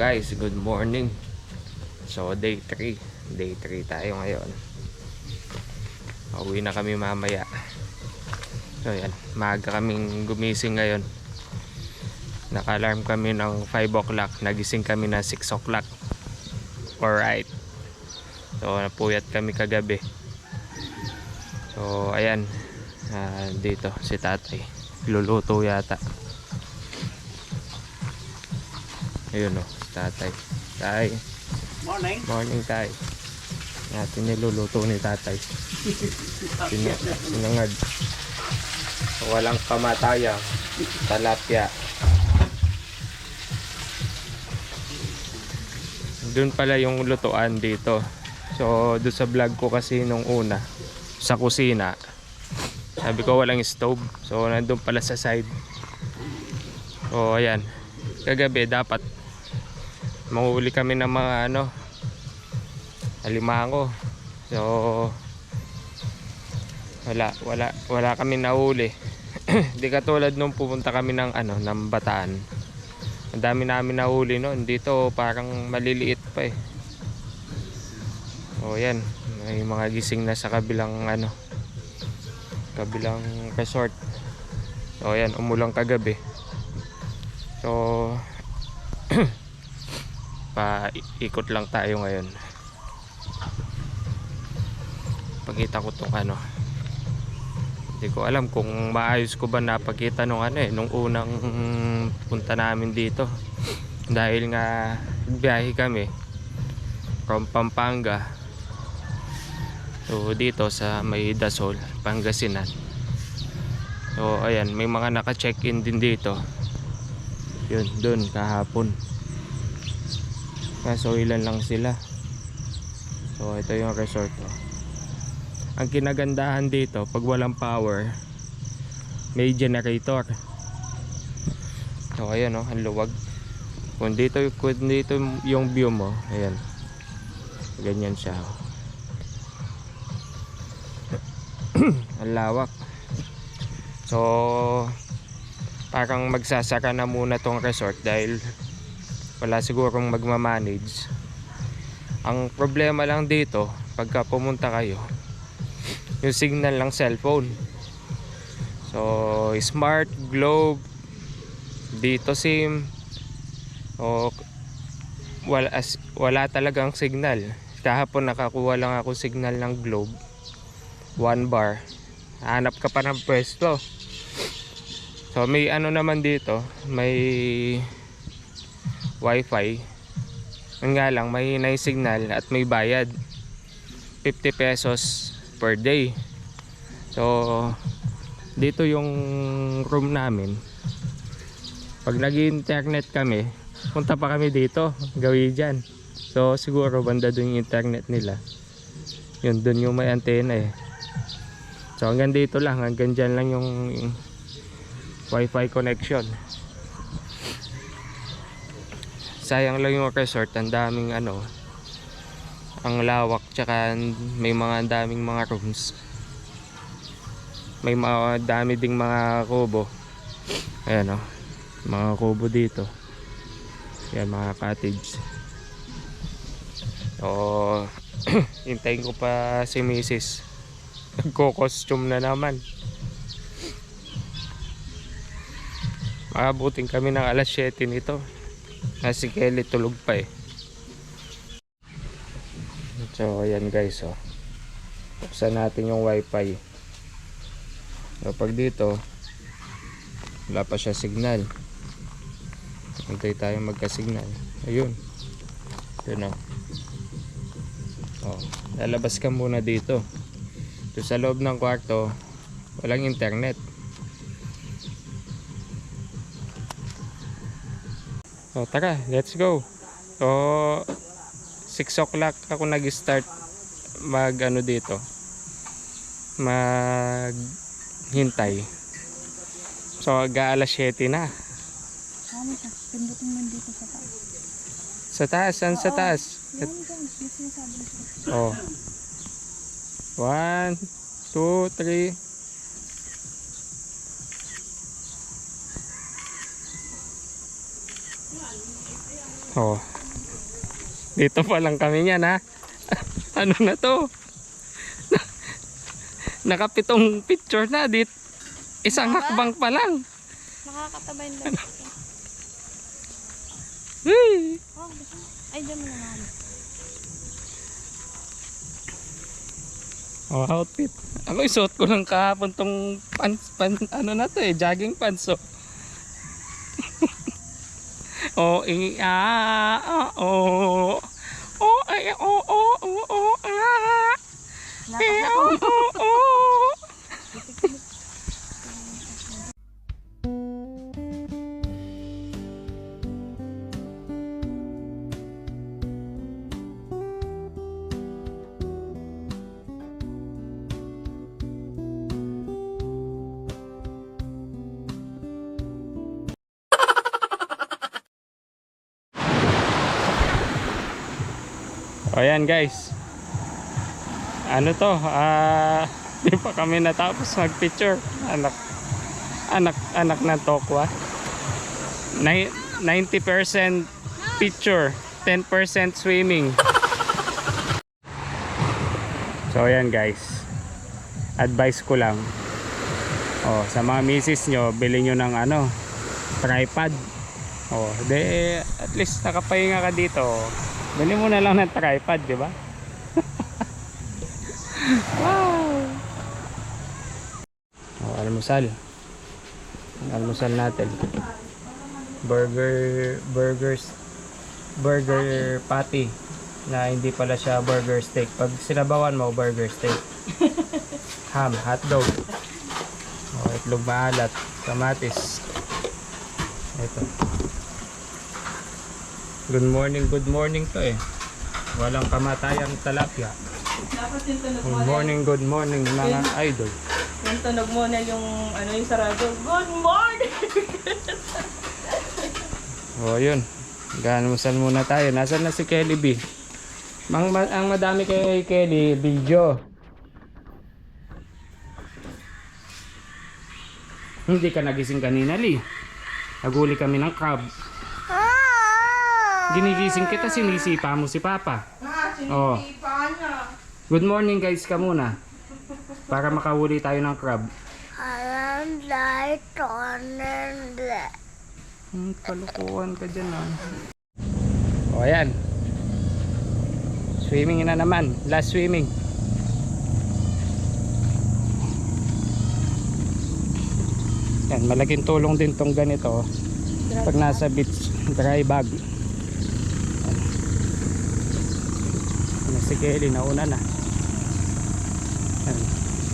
guys, good morning. So day 3 tayo ngayon. Uwi na kami mamaya. So yan, maaga kaming gumising ngayon. Naka-alarm kami ng 5 o'clock. Nagising kami na 6 o'clock. Alright. So napuyat kami kagabi. So ayan, dito si tatay luluto yata. Ayun o, tatay. Tay. Morning tay. Natin niluluto ni tatay. Sinangad. Walang pamataya. Talapya. Doon pala yung lutuan dito. So doon sa vlog ko kasi nung una sa kusina, sabi ko walang stove. So nandun pala sa side. So ayan, kagabi dapat manghuli kami ng mga alimango. So wala kami nahuli. Di katulad nung pupunta kami ng Bataan. Ang dami namin nahuli noon. Dito parang maliliit pa eh. So yan, may mga gising na sa kabilang resort. So yan, umulang kagabi. So paikot lang tayo ngayon. Pakita ko tong hindi ko alam kung maayos ko ba napakita nung nung unang punta namin dito. Dahil nga biyahe kami from Pampanga so dito sa may Dasol, Pangasinan. So ayan, may mga naka-check-in din dito. Yun, dun kahapon. Kaso ilan lang sila. So ito yung resort. Ang kinagandahan dito, pag walang power, may generator. So ayan ang luwag. Kung dito yung view mo, ayan. Ganyan siya. Ang lawak. So parang magsasaka na muna tong resort dahil wala sigurong magmamanage. Ang problema lang dito pagka pumunta kayo, yung signal ng cellphone. So Smart, Globe, dito SIM, o wala talagang signal. Kahapon nakakuha lang ako signal ng Globe 1 bar. Hanap ka pa ng pwesto. So may naman dito, may wifi. Ang nga lang, may signal at may bayad 50 pesos per day. So dito yung room namin. Pag nag-internet kami, punta pa kami dito, gawin dyan. So siguro banda dun yung internet nila. Yun, dun yung may antena eh. So hanggang dito lang, hanggang dyan lang yung wifi connection. Sayang lang yung resort, ang daming ang lawak, tsaka may mga daming mga rooms. May mga dami ding mga kubo. Ayan mga kubo dito. Yan, mga cottage. So hintayin ko pa si Mrs. Nagko-costume na naman. Makabuting kami ng alas 7 nito. Si Kelly tulog pa eh. So ayan guys, buksan natin yung wifi. So pag dito wala pa siya signal, hintay tayo magka-signal. Ayun, yun lalabas ka muna dito. So sa loob ng kwarto walang internet. So tara, let's go. So 6 o'clock ako nag-start dito maghintay. So alas 7 na. Pindutin mo dito sa taas. Sa taas? Saan sa taas? Oh. 1, 2, 3. Oh, Dito pa lang kami niyan ha. Ano na to? Nakapitong picture na dit. Isang hakbang pa lang. Nakakatabay na. Hey! Oh, ay, dyan mo na naman. Oh, outfit. Ako isuot ko lang kahapon tong ano na to jogging pants oh. Oh, oh. Oh, ay, oh, oh, oh, oh, ah. Oh, oh, oh. O ayan guys. Ano to? Di pa kami natapos mag-picture. Anak ng tokwa. 90% picture, 10% swimming. So ayan guys. Advice ko lang. Oh, sa mga misis nyo, bilhin nyo ng tripod. Oh, at least nakapahinga ka dito. Bili mo na lang ng tripod, di ba? Wow! Oh, almusal. Almusal natin. Burger patty na hindi pala siya burger steak. Pag sinabawan mo, burger steak. Ham, hotdog. Oh, itlog maalat, kamatis. Ito. Good morning to eh. Walang kamatayang talapya. Dapat yung tunog Good morning mga idol. Yung tunog mo na yung yung sarado. Good morning! O yun. Ganusal muna tayo. Nasaan na si Kelly B? Ang madami kay Kelly, video. Hindi ka nagising kanina, Lee. Naguli kami ng crab. Ginigising kita, sinisipa mo si Papa. Oh. Good morning guys ka muna. Para makahuli tayo ng crab. Kalukuhan ka dyan O ayan. Swimming na naman. Last swimming. Yan, malaking tulong din tong ganito. Pag nasa beach, dry bag. Si Kelly nauna na.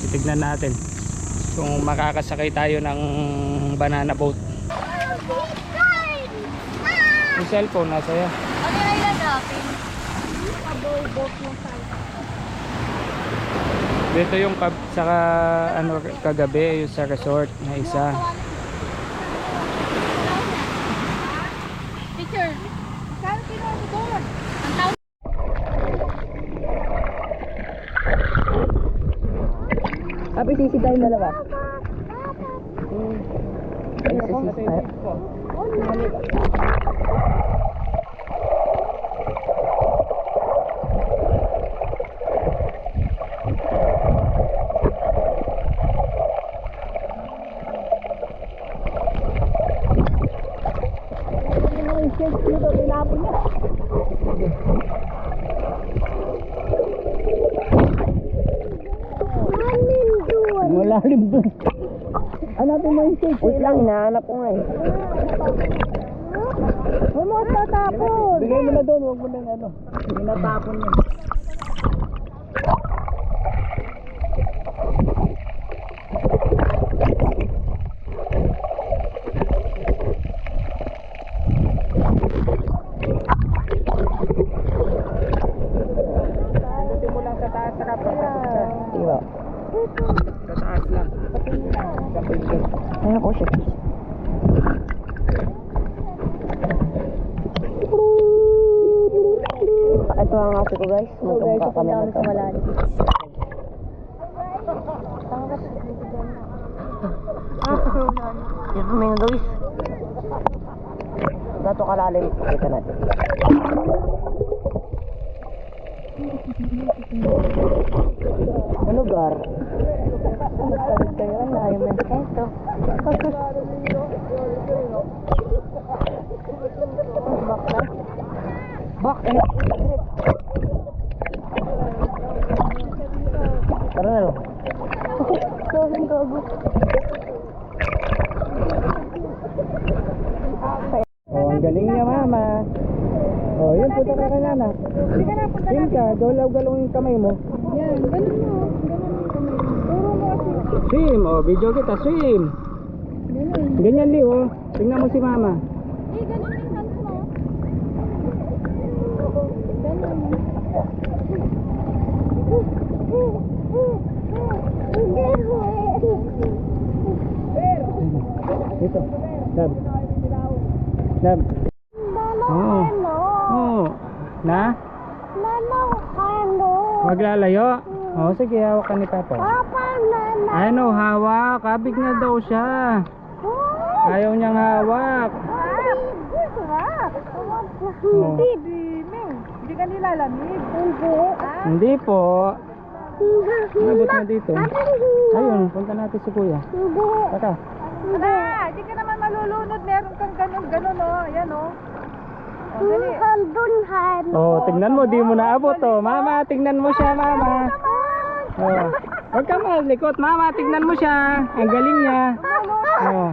Titignan natin kung makakasakay tayo ng banana boat. Yung cellphone nasa ya. Ano yung island natin? Boat mo tayo. Dito yung saka kagabi yung sa resort na isa. Teacher, saan kinuha mo doon? Ang tawag. Happy sisi tayo dalawa. Malalim doon. Hanapin mo yung shake. Wait lang, hinahanap ko nga eh. Huwag mo tatapon. Bigay mo na doon, huwag mo na hinatapon yan. Hanapin mo lang sa taas na kapag. Diba? Sa taas lang. Ayun ako siya. Ito ang ate ko guys. Magkamukha kami magkamalalim. Yan kami na guys. Gato kalalim. Kita natin. Ano lugar? Tayo na ayaw ng ito. Bakit? Tara na lang. Sorry, gago. Oh, ang galing niya, mama. Oh, yun, punta ka kanana. Hindi ka na, punta Yun ka, galaw-galaw yung kamay mo. Yan, ganun mo. Ganun yung kamay. Turo mo kasi. Swim, oh, video kita, swim. Ganun. Ganyan, Li, oh. Tingnan mo si mama. Ganun yung hands mo. Ganun. Dito, Dab. Dab. Oo. Oo. Na? Maglalayo? Oo, sige, hawak ka ni Papa. Ano, hawak. Kabig na daw siya. Ayaw niyang hawak. Oh. Hindi ka nilalamig. Hindi po. Nabot na dito. Ayun, punta natin si Kuya. Taka. Hindi ka naman malulunod. Meron kang ganun, oh. Ayan, oh. Dali. Oh, tingnan mo, di mo naabot, oh. Mama, tingnan mo siya, mama. Oh. Huwag ka malikot, mama, tingnan mo siya. Ang galing niya. Oh.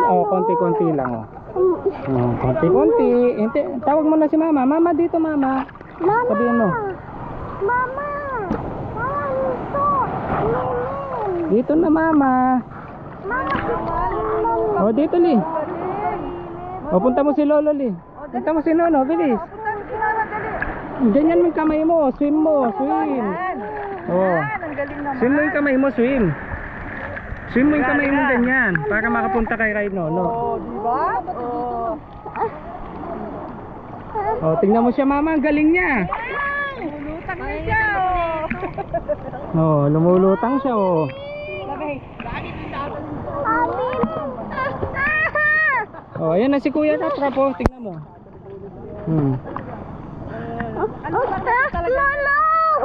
Oh, konti-konti lang, oh. Oh, konti-konti. Hindi, tawag mo na si mama. Mama dito, mama. Sabihin mo. Dito na, mama. Oh, dito, Li. Oh, punta mo si Lolo, Li. Punta mo si Nono, bilis. Ganyan mo yung kamay mo. Swim mo, swim. Oh. Swim mo yung kamay mo, swim. Swim mo yung kamay mo ganyan para makapunta kay Ride Nono. Oh, di ba? Oh. Oh, tingnan mo siya, mama, ang galing niya. Lumulutang na siya, oh. Oh, lumulutang siya, oh. Oh, ayan na si Kuya Kaprap, oh. Tingnan mo.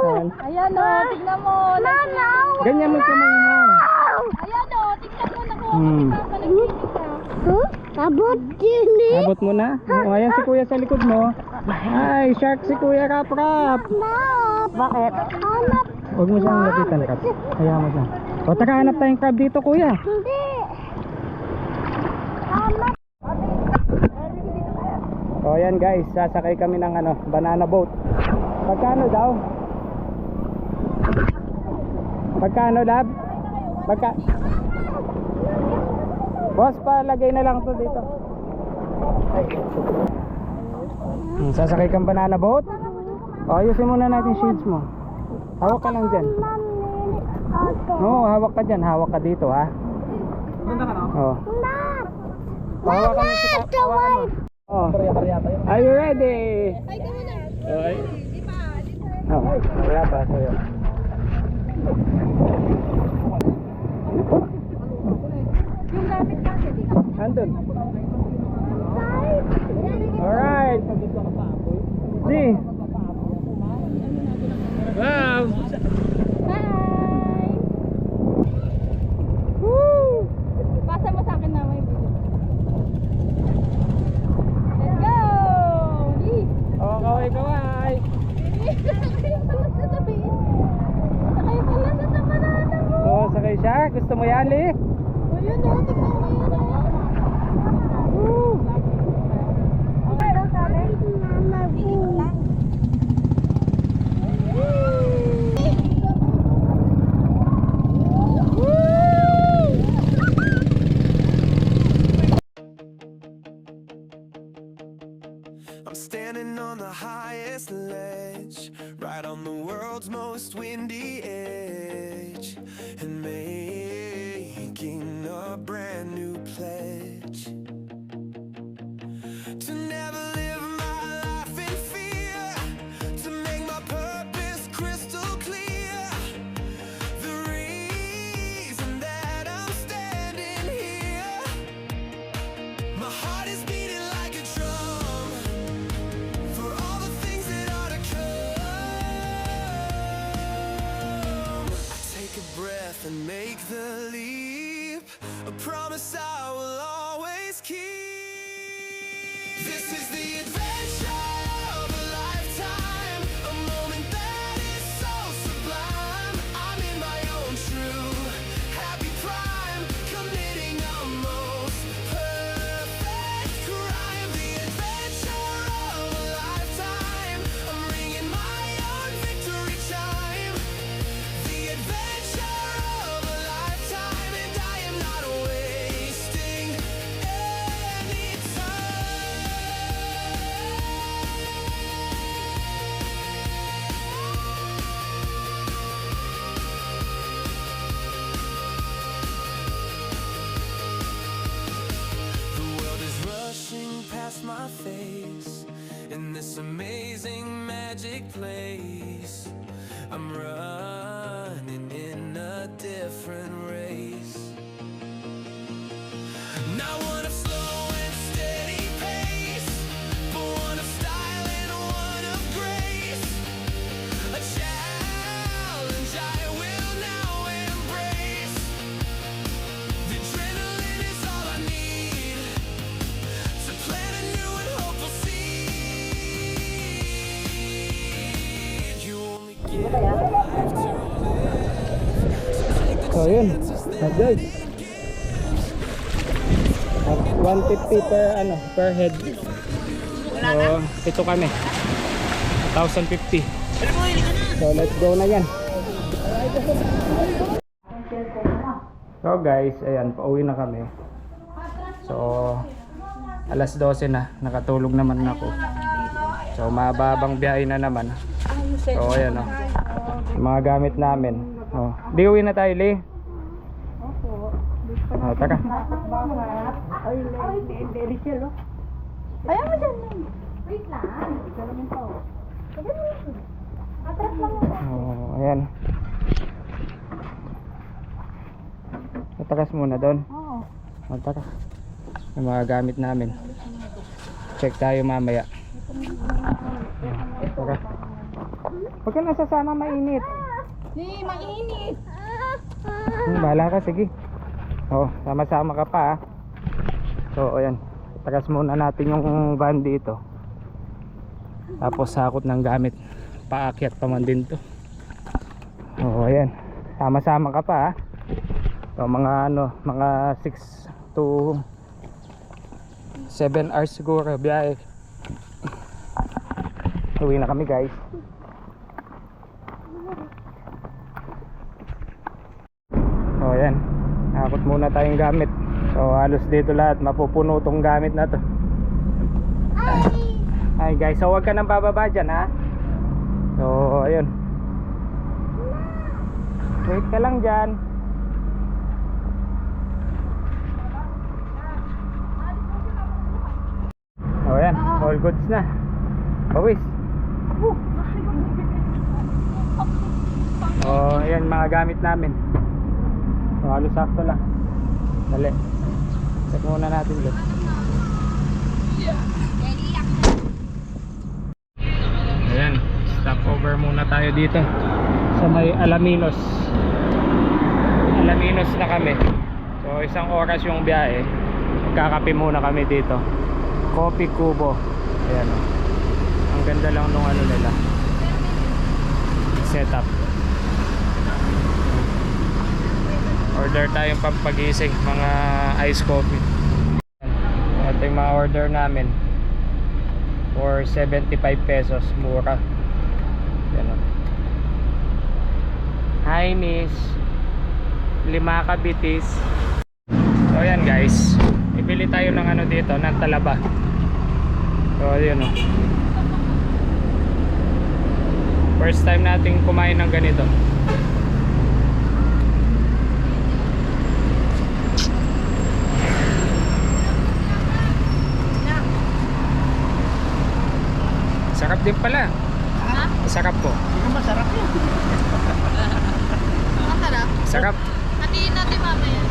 Ayan. Ayan, oh. Tignan mo. Ganyan mo yung kamay mo. Ayan, oh. Tignan mo. Nakuha Hmm. ka panaginip ka. Abot mo na. Oh, ayan si Kuya sa likod mo. Ay, shark si Kuya Kaprap. Bakit? Huwag mo siyang lapitan, Kap. Hayaan mo siya. O, taka, hanap tayong crab dito, Kuya. O, ayan guys, sasakay kami ng banana boat. Magkano daw? Magkano, Lab? Boss, palagay na lang to dito. Sasakay kang banana boat? O, ayusin muna natin shades mo. Hawak ka lang dyan. Oo, hawak ka dyan. Hawak ka dito, ha? Oo. Hawak ka lang si Hawakan mo. Oh. Are you ready? Okay. Oh, wala pa. So, yun. Andun. Alright. Di. Wow. Bye! Woo! Pasa mo sa akin na may video. Let's go! Lee! Oh, kaway. Sakay pala sa tabi. Sakay pala sa banana mo. Oh, sakay siya. Gusto mo yan, Li? O yun o, tignan mo yun o. Woo! Okay daw sabi? Bilis lang. I'm standing on the highest ledge, right on the world's most windy edge, and making a brand new pledge. take place. I'm running in a different race. Not one of slow and steady pace, but one of style and one of grace. A challenge I will now embrace. The adrenaline is all I need to plant a new and hopeful seed. You only get life to So yun, guys. 150 per head. So ito kami. 1,050. So let's go na yan. So guys, ayan, pauwi na kami. So alas 12 na, nakatulog naman ako. So mababang biyahe na naman. So ayan o, yung mga gamit namin. Oh, di uwi na tayo, Lee. Oh, taka. Ayaw mo dyan, May. Wait lang. Ikaw naman pa. Atras lang mo. Oh, ayan. Takas muna doon. Oo. Takas. Yung mga gamit namin. Check tayo mamaya. Takas. Huwag ka nasasama, mainit. Hindi, mainit. Bahala ka, sige. Oh, sama-sama ka pa, ah. So, ayan. Takas muna natin yung van dito. Tapos sakot ng gamit. Paakyat pa man din to. Oh, ayan. Sama-sama ka pa, ah. So, mga 6 to 7 hours siguro biyahe. Uwi na kami, guys. So, ayan. Nakakot muna tayong gamit. So halos dito lahat mapupuno tong gamit na to. Hi guys, so huwag ka nang bababa dyan, ha. So ayun, wait ka lang dyan. So ayan, all goods na. Pawis. So ayan mga gamit namin. So halos sakto lang. Dali. Check muna natin doon. Ayan, stop over muna tayo dito sa may Alaminos. Alaminos na kami. So 1 oras yung biyahe. Magkakape muna kami dito. Coffee Kubo. Ayan o. Ang ganda lang nung ano nila, setup. Order tayong pampagising, mga ice coffee. Ito yung mga order namin for 75 pesos, mura. Yan o. Hi miss, 5 kabitis. So yan guys, ibili tayo ng ano dito, ng talaba. So yun o, first time nating kumain ng ganito. Sarap din pala. Ha? Sarap po. Masarap yun. Masarap? Sarap. Hatiin natin mamaya.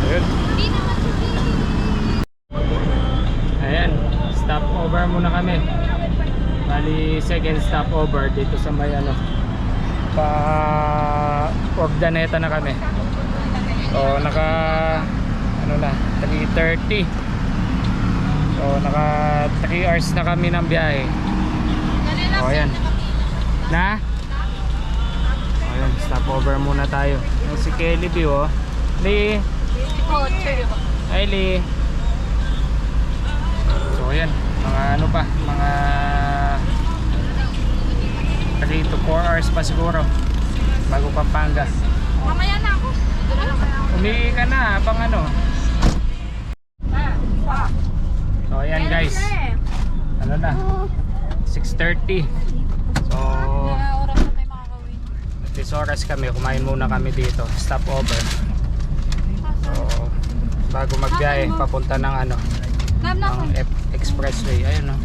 Ayun. Hindi naman sige. Ayan. Stop over muna kami. Bali second stop over dito sa may ano, pa Ordaneta na kami. So naka ano na, 3:30. So naka 3 hours na kami ng biyahe. O ayan. Na? O ayan, stop over muna tayo. Yung si Kelly B, oh. Lee. Hi Lee. So ayan, mga ano pa, mga 3 to 4 hours pa siguro bago Pampanga. Mamaya na ako. Umihi ka na pang ano. So ayan guys, ano na, 6:30. So Oras na tayo makakawin. at least oras kami, kumain muna kami dito, stop over. So bago magbiyahe papunta ng ano, ng expressway. Ayun, no?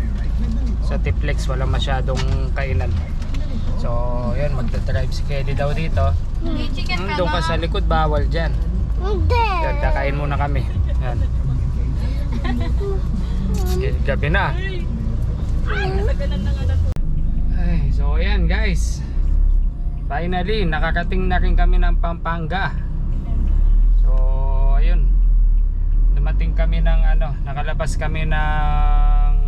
So sa Tiplex wala masyadong kainan. So yun, magdadrive si Kelly daw dito. Doon ka sa likod, bawal dyan. Hindi. Yan, kakain muna kami. Yan. Gabi na. Ay, so ayan guys, finally nakakating na rin kami ng Pampanga. So ayun, dumating kami ng nakalabas kami ng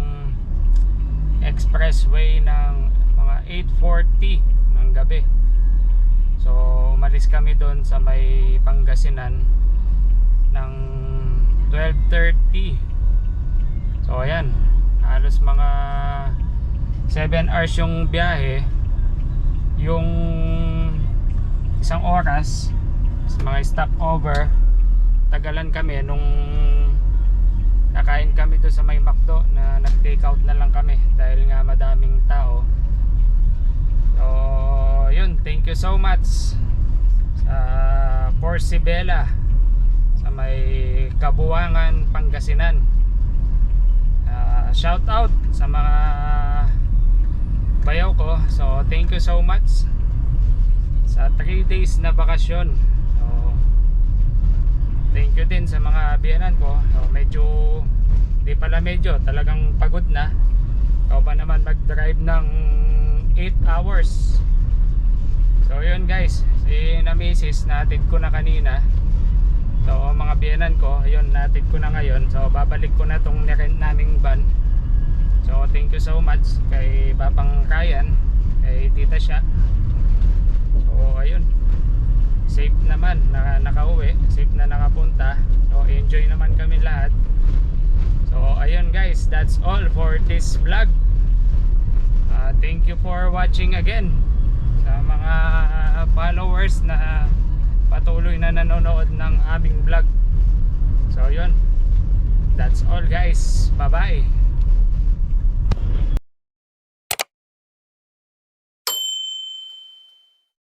expressway ng mga 8:40 ng gabi. So umalis kami doon sa may Pangasinan ng 12:30. So ayan, halos mga 7 hours yung biyahe. Yung isang oras sa mga stopover, tagalan kami nung nakain kami doon sa may McDo na nag-take out na lang kami dahil nga madaming tao. So yun, thank you so much sa Corsibela sa may Kabuangan, Pangasinan. Shout out sa mga bayaw ko. So thank you so much sa 3 days na bakasyon. So thank you din sa mga biyanan ko. So medyo, di pala medyo, talagang pagod na. Ikaw ba naman mag-drive ng 8 hours. So yun guys, si na-misis natin ko na kanina. So mga biyanan ko, ayun, natin ko na ngayon. So babalik ko na tong nirent naming van. So thank you so much kay Papang Ryan, kay Tita Sha. So ayun, safe naman nakauwi, safe na nakapunta. So enjoy naman kami lahat. So ayun guys, that's all for this vlog. Thank you for watching again. Sa mga followers na patuloy na nanonood ng aming vlog. So yun, that's all guys, bye bye.